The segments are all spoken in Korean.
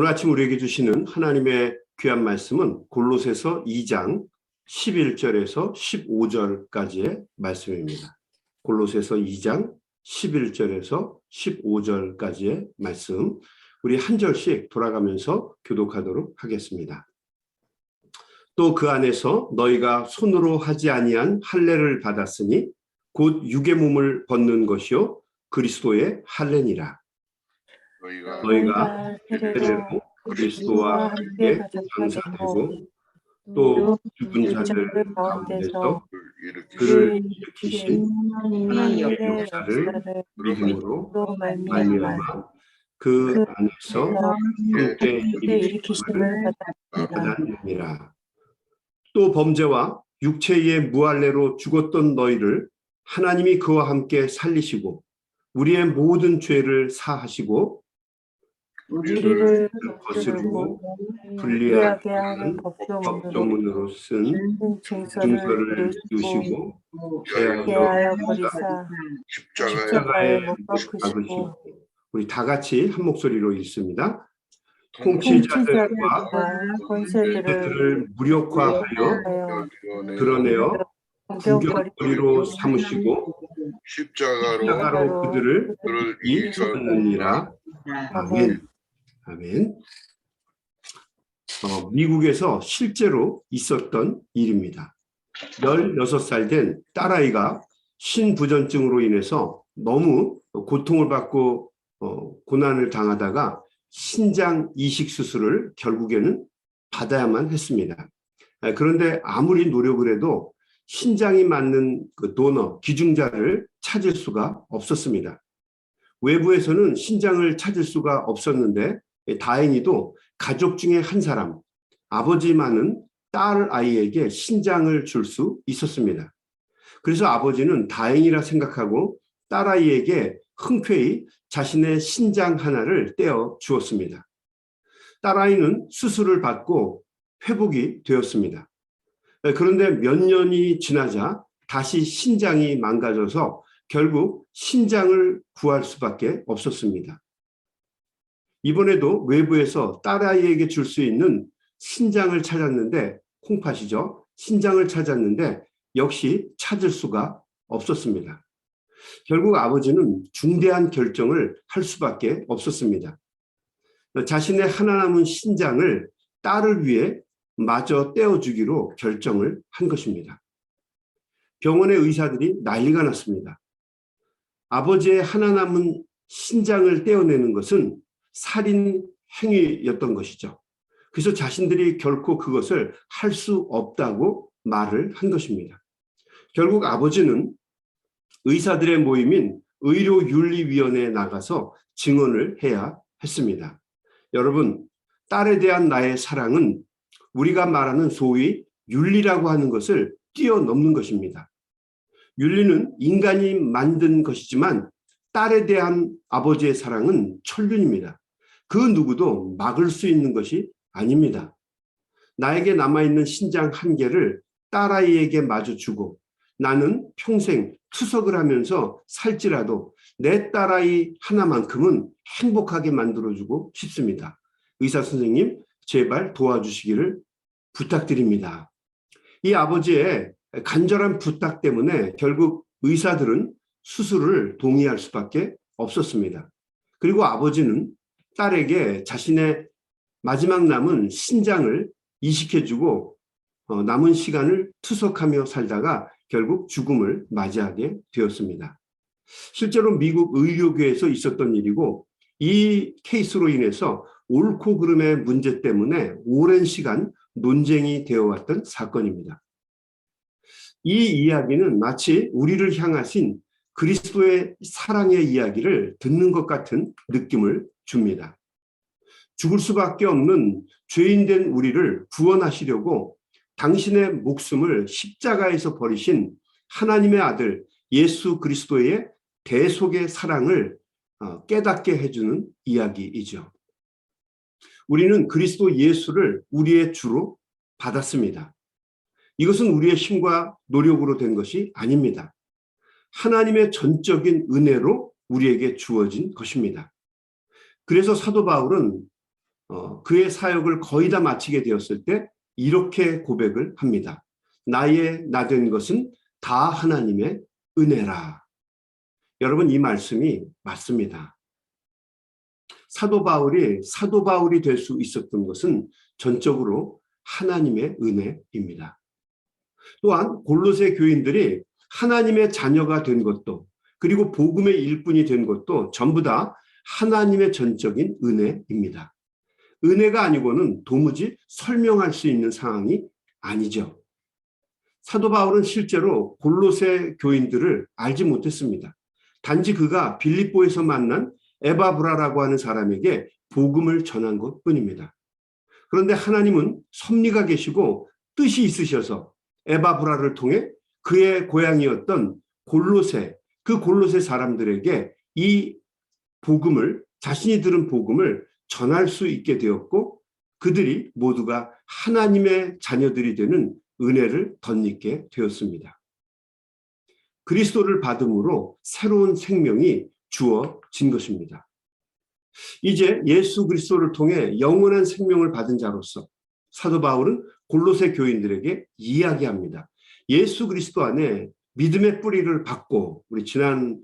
오늘 아침 우리에게 주시는 하나님의 귀한 말씀은 골로새서 2장 11절에서 15절까지의 말씀입니다. 골로새서 2장 11절에서 15절까지의 말씀, 우리 한 절씩 돌아가면서 교독하도록 하겠습니다. 또 그 안에서 너희가 손으로 하지 아니한 할례를 받았으니 곧 육의 몸을 벗는 것이요 그리스도의 할례니라. 너희가 세례로 그리스도와 함께 장사되고 또 죽은 자들 가운데서 그를 일으키신 하나님의 역사를 믿음으로 말미암아 그 안에서 함께 일으키심을 받았느니라. 또 범죄와 육체의 무할례로 죽었던 너희를 하나님이 그와 함께 살리시고 우리의 모든 죄를 사하시고 우리를 거스르고 불리하게 하는 법조문으로 쓴 증서를 이루시고 대하여 버리사 십자가에 못 박으시고. 우리 다 같이 한 목소리로 읽습니다. 통치자들과 권세들을 무력화하여 드러내어 구경거리로 삼으시고 십자가로 그들을 이기셨느니라. 아멘. 아멘. 미국에서 실제로 있었던 일입니다. 16살 된 딸아이가 신부전증으로 인해서 너무 고통을 받고 고난을 당하다가 신장 이식 수술을 결국에는 받아야만 했습니다. 그런데 아무리 노력을 해도 신장이 맞는 그 도너, 기증자를 찾을 수가 없었습니다. 외부에서는 신장을 찾을 수가 없었는데 다행히도 가족 중에 한 사람, 아버지만은 딸 아이에게 신장을 줄 수 있었습니다. 그래서 아버지는 다행이라 생각하고 딸 아이에게 흔쾌히 자신의 신장 하나를 떼어 주었습니다. 딸 아이는 수술을 받고 회복이 되었습니다. 그런데 몇 년이 지나자 다시 신장이 망가져서 결국 신장을 구할 수밖에 없었습니다. 이번에도 외부에서 딸아이에게 줄 수 있는 신장을 찾았는데, 콩팥이죠. 신장을 찾았는데 역시 찾을 수가 없었습니다. 결국 아버지는 중대한 결정을 할 수밖에 없었습니다. 자신의 하나 남은 신장을 딸을 위해 마저 떼어주기로 결정을 한 것입니다. 병원의 의사들이 난리가 났습니다. 아버지의 하나 남은 신장을 떼어내는 것은 살인 행위였던 것이죠. 그래서 자신들이 결코 그것을 할 수 없다고 말을 한 것입니다. 결국 아버지는 의사들의 모임인 의료윤리위원회에 나가서 증언을 해야 했습니다. 여러분, 딸에 대한 나의 사랑은 우리가 말하는 소위 윤리라고 하는 것을 뛰어넘는 것입니다. 윤리는 인간이 만든 것이지만 딸에 대한 아버지의 사랑은 천륜입니다. 그 누구도 막을 수 있는 것이 아닙니다. 나에게 남아있는 신장 한 개를 딸아이에게 마저 주고 나는 평생 투석을 하면서 살지라도 내 딸아이 하나만큼은 행복하게 만들어주고 싶습니다. 의사 선생님, 제발 도와주시기를 부탁드립니다. 이 아버지의 간절한 부탁 때문에 결국 의사들은 수술을 동의할 수밖에 없었습니다. 그리고 아버지는 딸에게 자신의 마지막 남은 신장을 이식해주고 남은 시간을 투석하며 살다가 결국 죽음을 맞이하게 되었습니다. 실제로 미국 의료계에서 있었던 일이고 이 케이스로 인해서 옳고 그름의 문제 때문에 오랜 시간 논쟁이 되어왔던 사건입니다. 이 이야기는 마치 우리를 향하신 그리스도의 사랑의 이야기를 듣는 것 같은 느낌을 줍니다. 죽을 수밖에 없는 죄인된 우리를 구원하시려고 당신의 목숨을 십자가에서 버리신 하나님의 아들 예수 그리스도의 대속의 사랑을 깨닫게 해주는 이야기이죠. 우리는 그리스도 예수를 우리의 주로 받았습니다. 이것은 우리의 힘과 노력으로 된 것이 아닙니다. 하나님의 전적인 은혜로 우리에게 주어진 것입니다. 그래서 사도 바울은 그의 사역을 거의 다 마치게 되었을 때 이렇게 고백을 합니다. 나의 나된 것은 다 하나님의 은혜라. 여러분, 이 말씀이 맞습니다. 사도 바울이 될 수 있었던 것은 전적으로 하나님의 은혜입니다. 또한 골로새 교인들이 하나님의 자녀가 된 것도, 그리고 복음의 일꾼이 된 것도 전부 다 하나님의 전적인 은혜입니다. 은혜가 아니고는 도무지 설명할 수 있는 상황이 아니죠. 사도 바울은 실제로 골로새 교인들을 알지 못했습니다. 단지 그가 빌립보에서 만난 에바브라라고 하는 사람에게 복음을 전한 것뿐입니다. 그런데 하나님은 섭리가 계시고 뜻이 있으셔서 에바브라를 통해 그의 고향이었던 그 골로새 사람들에게 이 복음을, 자신이 들은 복음을 전할 수 있게 되었고, 그들이 모두가 하나님의 자녀들이 되는 은혜를 덧입게 되었습니다. 그리스도를 받음으로 새로운 생명이 주어진 것입니다. 이제 예수 그리스도를 통해 영원한 생명을 받은 자로서 사도 바울은 골로새 교인들에게 이야기합니다. 예수 그리스도 안에 믿음의 뿌리를 받고, 우리 지난번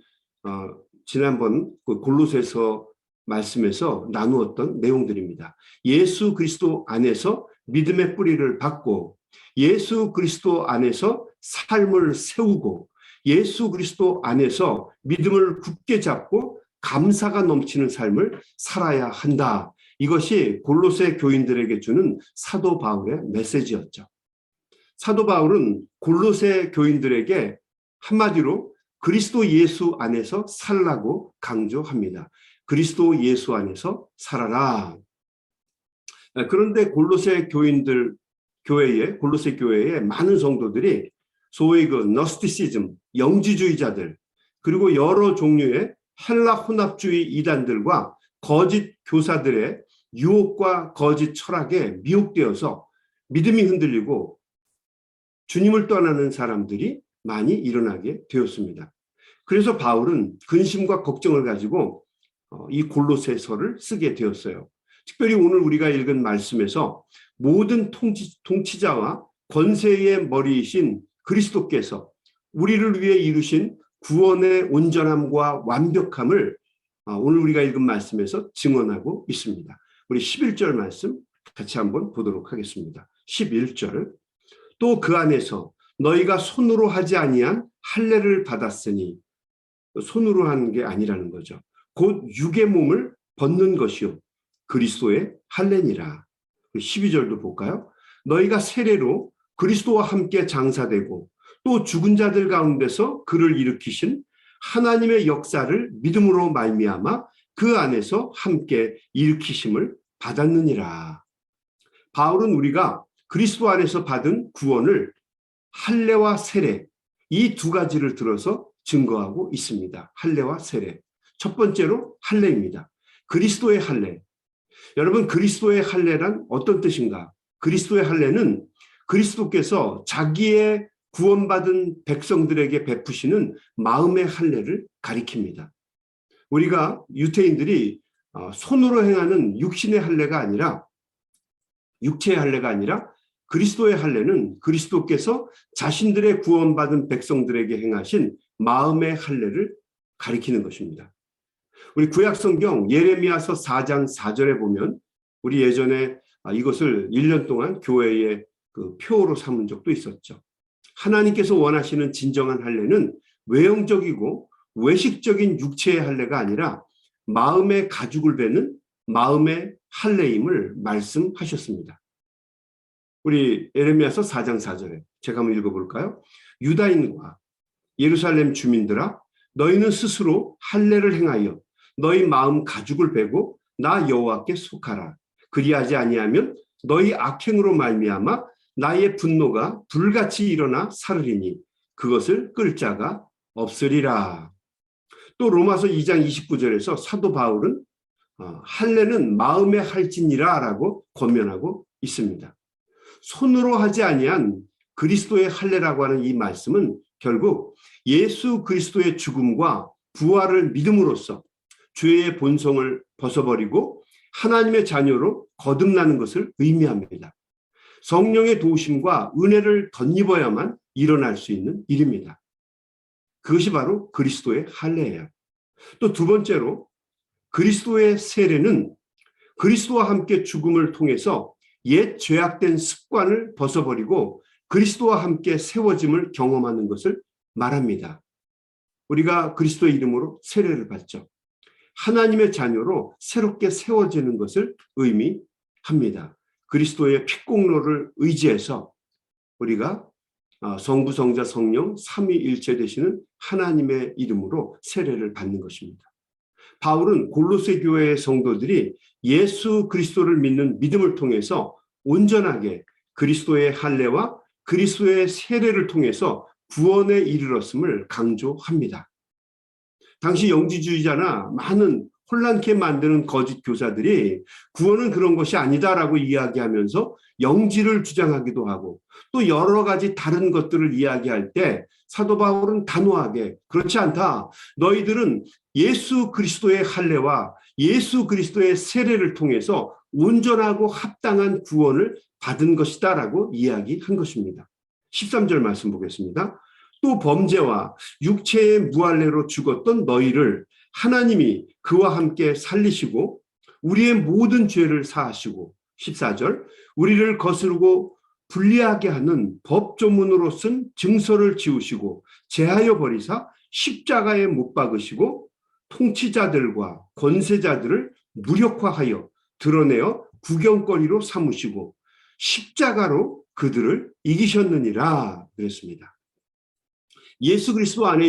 그 골로새서 말씀에서 나누었던 내용들입니다. 예수 그리스도 안에서 믿음의 뿌리를 받고, 예수 그리스도 안에서 삶을 세우고, 예수 그리스도 안에서 믿음을 굳게 잡고 감사가 넘치는 삶을 살아야 한다. 이것이 골로새 교인들에게 주는 사도 바울의 메시지였죠. 사도 바울은 골로새 교인들에게 한마디로 그리스도 예수 안에서 살라고 강조합니다. 그리스도 예수 안에서 살아라. 그런데 골로새 교회의 많은 성도들이 소위 그 너스티시즘, 영지주의자들, 그리고 여러 종류의 헬라 혼합주의 이단들과 거짓 교사들의 유혹과 거짓 철학에 미혹되어서 믿음이 흔들리고 주님을 떠나는 사람들이 많이 일어나게 되었습니다. 그래서 바울은 근심과 걱정을 가지고 이 골로새서를 쓰게 되었어요. 특별히 오늘 우리가 읽은 말씀에서 모든 통치자와 권세의 머리이신 그리스도께서 우리를 위해 이루신 구원의 온전함과 완벽함을 오늘 우리가 읽은 말씀에서 증언하고 있습니다. 우리 11절 말씀 같이 한번 보도록 하겠습니다. 11절. 또 그 안에서 너희가 손으로 하지 아니한 할례를 받았으니, 손으로 하는 게 아니라는 거죠. 곧 육의 몸을 벗는 것이요 그리스도의 할례니라. 12절도 볼까요? 너희가 세례로 그리스도와 함께 장사되고 또 죽은 자들 가운데서 그를 일으키신 하나님의 역사를 믿음으로 말미암아 그 안에서 함께 일으키심을 받았느니라. 바울은 우리가 그리스도 안에서 받은 구원을 할례와 세례, 이 두 가지를 들어서 증거하고 있습니다. 할례와 세례. 첫 번째로 할례입니다. 그리스도의 할례. 여러분, 그리스도의 할례란 어떤 뜻인가? 그리스도의 할례는 그리스도께서 자기의 구원받은 백성들에게 베푸시는 마음의 할례를 가리킵니다. 우리가 유태인들이 손으로 행하는 육신의 할례가 아니라, 육체의 할례가 아니라 그리스도의 할례는 그리스도께서 자신들의 구원받은 백성들에게 행하신 마음의 할례를 가리키는 것입니다. 우리 구약성경 예레미야서 4장 4절에 보면, 우리 예전에 이것을 1년 동안 교회의 그 표로 삼은 적도 있었죠. 하나님께서 원하시는 진정한 할례는 외형적이고 외식적인 육체의 할례가 아니라 마음의 가죽을 베는 마음의 할례임을 말씀하셨습니다. 우리 예레미야서 4장 4절에 제가 한번 읽어볼까요? 유다인과 예루살렘 주민들아, 너희는 스스로 할례를 행하여 너희 마음 가죽을 베고 나 여호와께 속하라. 그리하지 아니하면 너희 악행으로 말미암아 나의 분노가 불같이 일어나 사르리니 그것을 끌 자가 없으리라. 또 로마서 2장 29절에서 사도 바울은 할례는 마음의 할진이라 라고 권면하고 있습니다. 손으로 하지 아니한 그리스도의 할례라고 하는 이 말씀은 결국 예수 그리스도의 죽음과 부활을 믿음으로써 죄의 본성을 벗어버리고 하나님의 자녀로 거듭나는 것을 의미합니다. 성령의 도우심과 은혜를 덧입어야만 일어날 수 있는 일입니다. 그것이 바로 그리스도의 할례예요. 또 두 번째로 그리스도의 세례는 그리스도와 함께 죽음을 통해서 옛 죄악된 습관을 벗어버리고 그리스도와 함께 세워짐을 경험하는 것을 말합니다. 우리가 그리스도의 이름으로 세례를 받죠. 하나님의 자녀로 새롭게 세워지는 것을 의미합니다. 그리스도의 피공로를 의지해서 우리가 성부, 성자, 성령 삼위일체 되시는 하나님의 이름으로 세례를 받는 것입니다. 바울은 골로새 교회의 성도들이 예수 그리스도를 믿는 믿음을 통해서 온전하게 그리스도의 할례와 그리스도의 세례를 통해서 구원에 이르렀음을 강조합니다. 당시 영지주의자나 많은 혼란케 만드는 거짓 교사들이 구원은 그런 것이 아니다라고 이야기하면서 영지를 주장하기도 하고 또 여러 가지 다른 것들을 이야기할 때 사도 바울은 단호하게 그렇지 않다. 너희들은 예수 그리스도의 할례와 예수 그리스도의 세례를 통해서 온전하고 합당한 구원을 받은 것이다라고 이야기한 것입니다. 13절 말씀 보겠습니다. 또 범죄와 육체의 무할례로 죽었던 너희를 하나님이 그와 함께 살리시고 우리의 모든 죄를 사하시고 14절 우리를 거스르고 불리하게 하는 법조문으로 쓴 증서를 지우시고 제하여 버리사 십자가에 못 박으시고 통치자들과 권세자들을 무력화하여 드러내어 구경거리로 삼으시고 십자가로 그들을 이기셨느니라 그랬습니다. 예수 그리스도 안에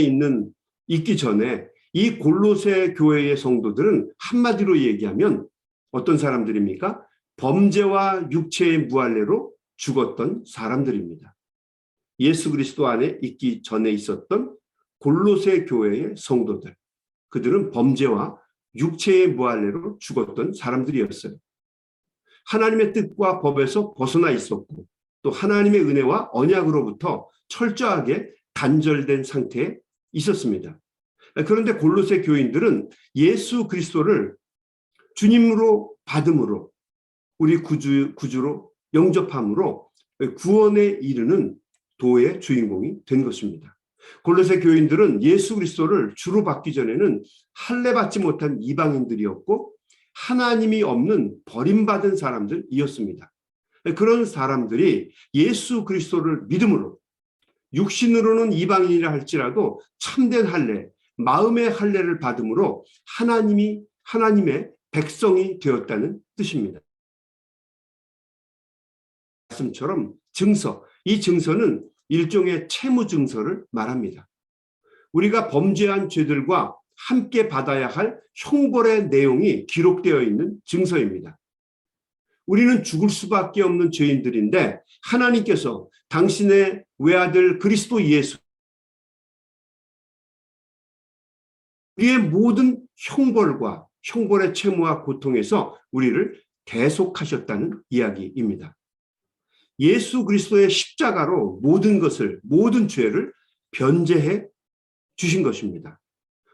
있기 전에 이 골로새 교회의 성도들은 한마디로 얘기하면 어떤 사람들입니까? 범죄와 육체의 무할례로 죽었던 사람들입니다. 예수 그리스도 안에 있기 전에 있었던 골로새 교회의 성도들, 그들은 범죄와 육체의 무할례로 죽었던 사람들이었어요. 하나님의 뜻과 법에서 벗어나 있었고 또 하나님의 은혜와 언약으로부터 철저하게 단절된 상태에 있었습니다. 그런데 골로새 교인들은 예수 그리스도를 주님으로 받음으로 우리 구주로 영접함으로 구원에 이르는 도의 주인공이 된 것입니다. 골로새 교인들은 예수 그리스도를 주로 받기 전에는 할례 받지 못한 이방인들이었고 하나님이 없는 버림받은 사람들이었습니다. 그런 사람들이 예수 그리스도를 믿음으로 육신으로는 이방인이라 할지라도 참된 할례, 마음의 할례를 받음으로 하나님의 백성이 되었다는 뜻입니다. 말씀처럼 증서, 이 증서는 일종의 채무 증서를 말합니다. 우리가 범죄한 죄들과 함께 받아야 할 형벌의 내용이 기록되어 있는 증서입니다. 우리는 죽을 수밖에 없는 죄인들인데 하나님께서 당신의 외아들 그리스도 예수 우리의 모든 형벌의 채무와 고통에서 우리를 대속하셨다는 이야기입니다. 예수 그리스도의 십자가로 모든 죄를 변제해 주신 것입니다.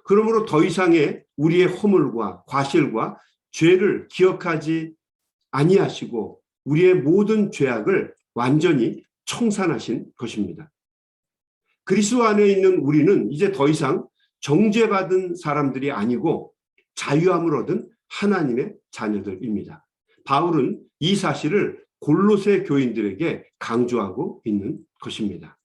그러므로 더 이상의 우리의 허물과 과실과 죄를 기억하지 아니하시고 우리의 모든 죄악을 완전히 청산하신 것입니다. 그리스도 안에 있는 우리는 이제 더 이상 정죄받은 사람들이 아니고 자유함을 얻은 하나님의 자녀들입니다. 바울은 이 사실을 골로새 교인들에게 강조하고 있는 것입니다.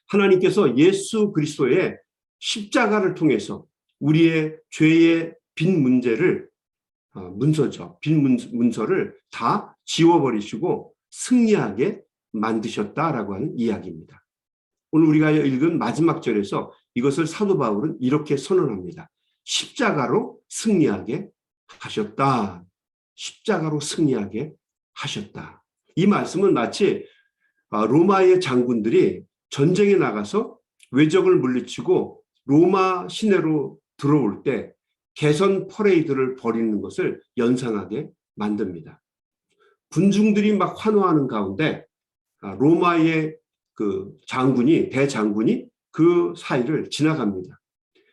하나님께서 예수 그리스도의 십자가를 통해서 우리의 죄의 빈 문서를 다 지워버리시고 승리하게 만드셨다라고 하는 이야기입니다. 오늘 우리가 읽은 마지막 절에서 이것을 사도 바울은 이렇게 선언합니다. 십자가로 승리하게 하셨다. 십자가로 승리하게 하셨다. 이 말씀은 마치 로마의 장군들이 전쟁에 나가서 외적을 물리치고 로마 시내로 들어올 때 개선 퍼레이드를 벌이는 것을 연상하게 만듭니다. 군중들이 막 환호하는 가운데 로마의 그 대장군이 그 사이를 지나갑니다.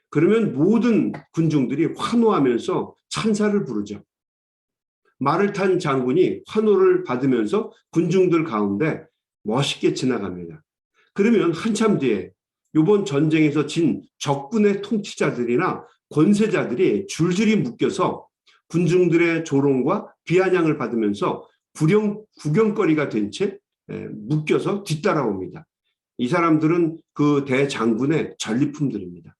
그러면 모든 군중들이 환호하면서 찬사를 부르죠. 말을 탄 장군이 환호를 받으면서 군중들 가운데 멋있게 지나갑니다. 그러면 한참 뒤에 이번 전쟁에서 진 적군의 통치자들이나 권세자들이 줄줄이 묶여서 군중들의 조롱과 비아냥을 받으면서 구경거리가 된 채 묶여서 뒤따라옵니다. 이 사람들은 그 대장군의 전리품들입니다.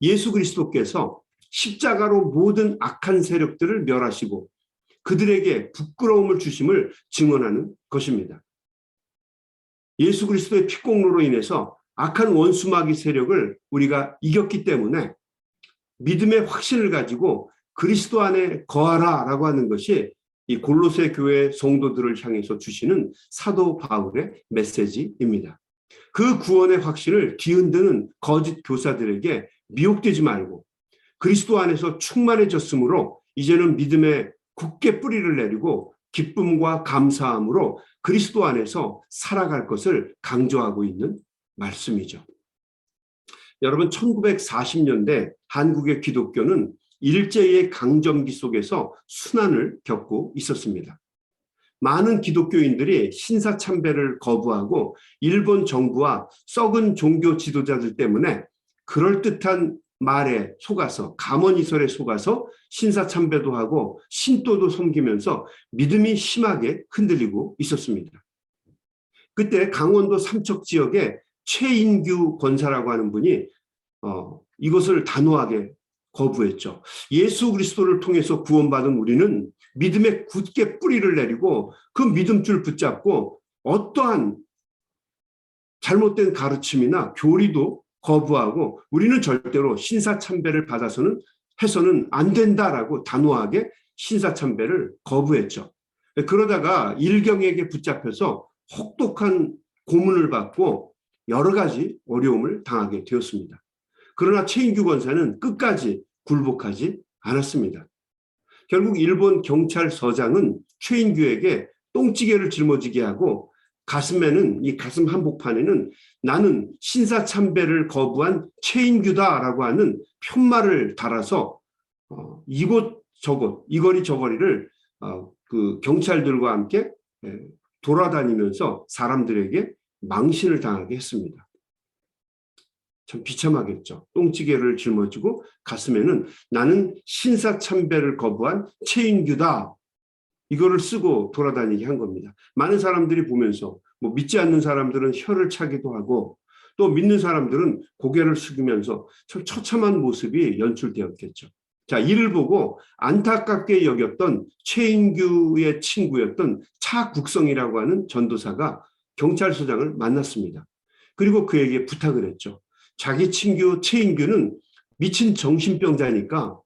예수 그리스도께서 십자가로 모든 악한 세력들을 멸하시고 그들에게 부끄러움을 주심을 증언하는 것입니다. 예수 그리스도의 피공로로 인해서 악한 원수마귀 세력을 우리가 이겼기 때문에 믿음의 확신을 가지고 그리스도 안에 거하라라고 하는 것이 이 골로새 교회 성도들을 향해서 주시는 사도 바울의 메시지입니다. 그 구원의 확신을 뒤흔드는 거짓 교사들에게 미혹되지 말고 그리스도 안에서 충만해졌으므로 이제는 믿음에 굳게 뿌리를 내리고 기쁨과 감사함으로 그리스도 안에서 살아갈 것을 강조하고 있는 말씀이죠. 여러분 1940년대 한국의 기독교는 일제의 강점기 속에서 순환을 겪고 있었습니다. 많은 기독교인들이 신사참배를 거부하고 일본 정부와 썩은 종교 지도자들 때문에 그럴듯한 말에 속아서 감언이설에 속아서 신사참배도 하고 신도도 섬기면서 믿음이 심하게 흔들리고 있었습니다. 그때 강원도 삼척 지역에 최인규 권사라고 하는 분이 이것을 단호하게 거부했죠. 예수 그리스도를 통해서 구원받은 우리는 믿음에 굳게 뿌리를 내리고 그 믿음줄 붙잡고 어떠한 잘못된 가르침이나 교리도 거부하고 우리는 절대로 신사참배를 해서는 안 된다라고 단호하게 신사참배를 거부했죠. 그러다가 일경에게 붙잡혀서 혹독한 고문을 받고 여러 가지 어려움을 당하게 되었습니다. 그러나 최인규 권사는 끝까지 굴복하지 않았습니다. 결국 일본 경찰서장은 최인규에게 똥찌개를 짊어지게 하고 이 가슴 한복판에는 나는 신사참배를 거부한 최인규다라고 하는 편말을 달아서 이곳저곳 이거리 저거리를 그 경찰들과 함께 돌아다니면서 사람들에게 망신을 당하게 했습니다. 참 비참하겠죠. 똥찌개를 짊어지고 가슴에는 나는 신사참배를 거부한 최인규다. 이거를 쓰고 돌아다니게 한 겁니다. 많은 사람들이 보면서 믿지 않는 사람들은 혀를 차기도 하고 또 믿는 사람들은 고개를 숙이면서 참 처참한 모습이 연출되었겠죠. 자, 이를 보고 안타깝게 여겼던 최인규의 친구였던 차국성이라고 하는 전도사가 경찰서장을 만났습니다. 그리고 그에게 부탁을 했죠. 자기 친구 최인규는 미친 정신병자니까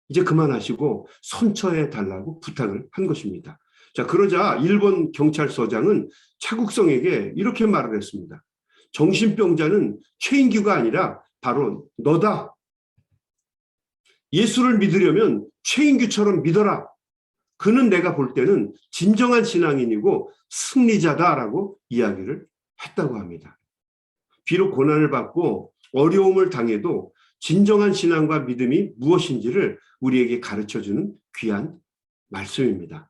이제 그만하시고 선처해 달라고 부탁을 한 것입니다. 자, 그러자 일본 경찰서장은 차국성에게 이렇게 말을 했습니다. 정신병자는 최인규가 아니라 바로 너다. 예수를 믿으려면 최인규처럼 믿어라. 그는 내가 볼 때는 진정한 신앙인이고 승리자다라고 이야기를 했다고 합니다. 비록 고난을 받고 어려움을 당해도 진정한 신앙과 믿음이 무엇인지를 우리에게 가르쳐주는 귀한 말씀입니다.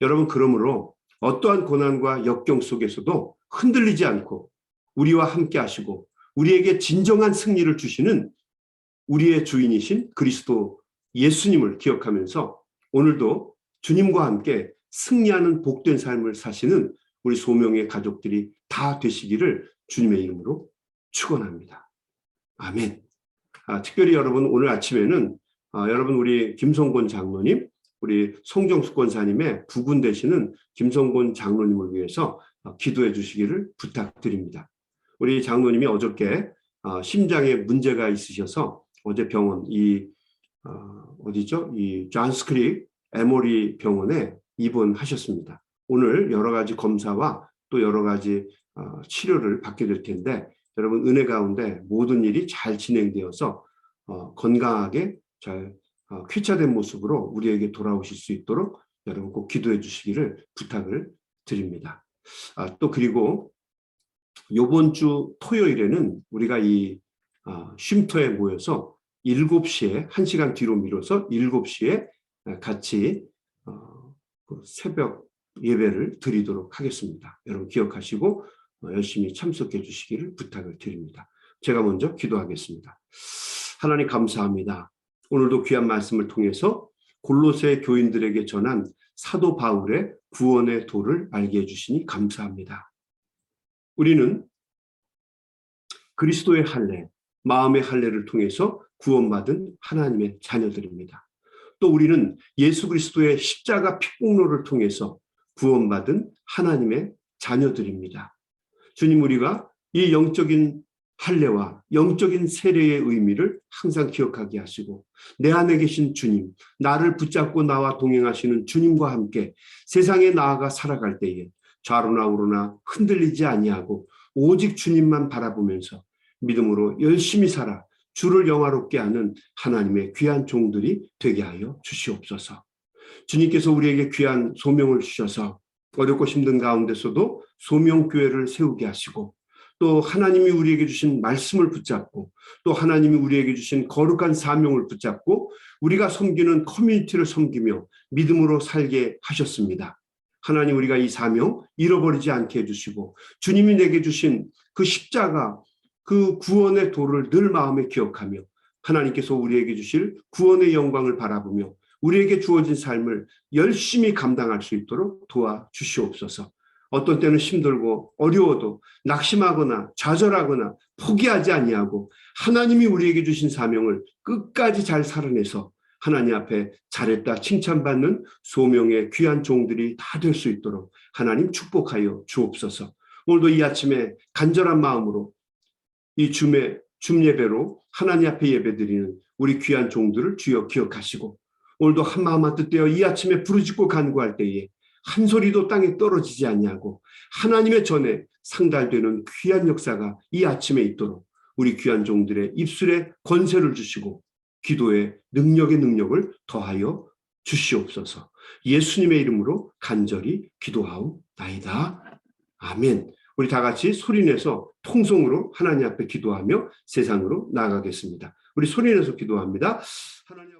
여러분, 그러므로 어떠한 고난과 역경 속에서도 흔들리지 않고 우리와 함께 하시고 우리에게 진정한 승리를 주시는 우리의 주인이신 그리스도 예수님을 기억하면서 오늘도 주님과 함께 승리하는 복된 삶을 사시는 우리 소명의 가족들이 다 되시기를 주님의 이름으로 축원합니다. 아멘. 특별히 여러분 오늘 아침에는 여러분 우리 김성곤 장로님, 우리 송정숙 권사님의 부군 되시는 김성곤 장로님을 위해서 기도해 주시기를 부탁드립니다. 우리 장로님이 어저께 심장에 문제가 있으셔서 어제 병원 어디죠? 이 존스크릭 에모리 병원에 입원하셨습니다. 오늘 여러 가지 검사와 또 여러 가지 치료를 받게 될 텐데 여러분 은혜 가운데 모든 일이 잘 진행되어서 건강하게 잘 쾌차된 모습으로 우리에게 돌아오실 수 있도록 여러분 꼭 기도해 주시기를 부탁을 드립니다. 또 그리고 이번 주 토요일에는 우리가 이 쉼터에 모여서 7시에 1시간 뒤로 미뤄서 7시에 같이 그 새벽 예배를 드리도록 하겠습니다. 여러분 기억하시고 열심히 참석해 주시기를 부탁을 드립니다. 제가 먼저 기도하겠습니다. 하나님 감사합니다. 오늘도 귀한 말씀을 통해서 골로새 교인들에게 전한 사도 바울의 구원의 도를 알게 해주시니 감사합니다. 우리는 그리스도의 할례, 마음의 할례를 통해서 구원받은 하나님의 자녀들입니다. 또 우리는 예수 그리스도의 십자가 피공로를 통해서 구원받은 하나님의 자녀들입니다. 주님, 우리가 이 영적인 할례와 영적인 세례의 의미를 항상 기억하게 하시고 내 안에 계신 주님, 나를 붙잡고 나와 동행하시는 주님과 함께 세상에 나아가 살아갈 때에 좌로나 우로나 흔들리지 아니하고 오직 주님만 바라보면서 믿음으로 열심히 살아 주를 영화롭게 하는 하나님의 귀한 종들이 되게 하여 주시옵소서. 주님께서 우리에게 귀한 소명을 주셔서 어렵고 힘든 가운데서도 소명교회를 세우게 하시고 또 하나님이 우리에게 주신 말씀을 붙잡고 또 하나님이 우리에게 주신 거룩한 사명을 붙잡고 우리가 섬기는 커뮤니티를 섬기며 믿음으로 살게 하셨습니다. 하나님, 우리가 이 사명 잃어버리지 않게 해주시고 주님이 내게 주신 그 십자가, 그 구원의 도를 늘 마음에 기억하며 하나님께서 우리에게 주실 구원의 영광을 바라보며 우리에게 주어진 삶을 열심히 감당할 수 있도록 도와주시옵소서. 어떤 때는 힘들고 어려워도 낙심하거나 좌절하거나 포기하지 아니하고 하나님이 우리에게 주신 사명을 끝까지 잘 살아내서 하나님 앞에 잘했다 칭찬받는 소명의 귀한 종들이 다 될 수 있도록 하나님 축복하여 주옵소서. 오늘도 이 아침에 간절한 마음으로 이 줌 예배로 하나님 앞에 예배드리는 우리 귀한 종들을 주여 기억하시고 오늘도 한 마음 한 뜻 되어 이 아침에 부르짖고 간구할 때에 한 소리도 땅에 떨어지지 아니하고 하나님의 전에 상달되는 귀한 역사가 이 아침에 있도록 우리 귀한 종들의 입술에 권세를 주시고 기도의 능력을 더하여 주시옵소서. 예수님의 이름으로 간절히 기도하옵나이다. 아멘. 우리 다 같이 소리내서 통성으로 하나님 앞에 기도하며 세상으로 나아가겠습니다. 우리 소리내서 기도합니다. 하나님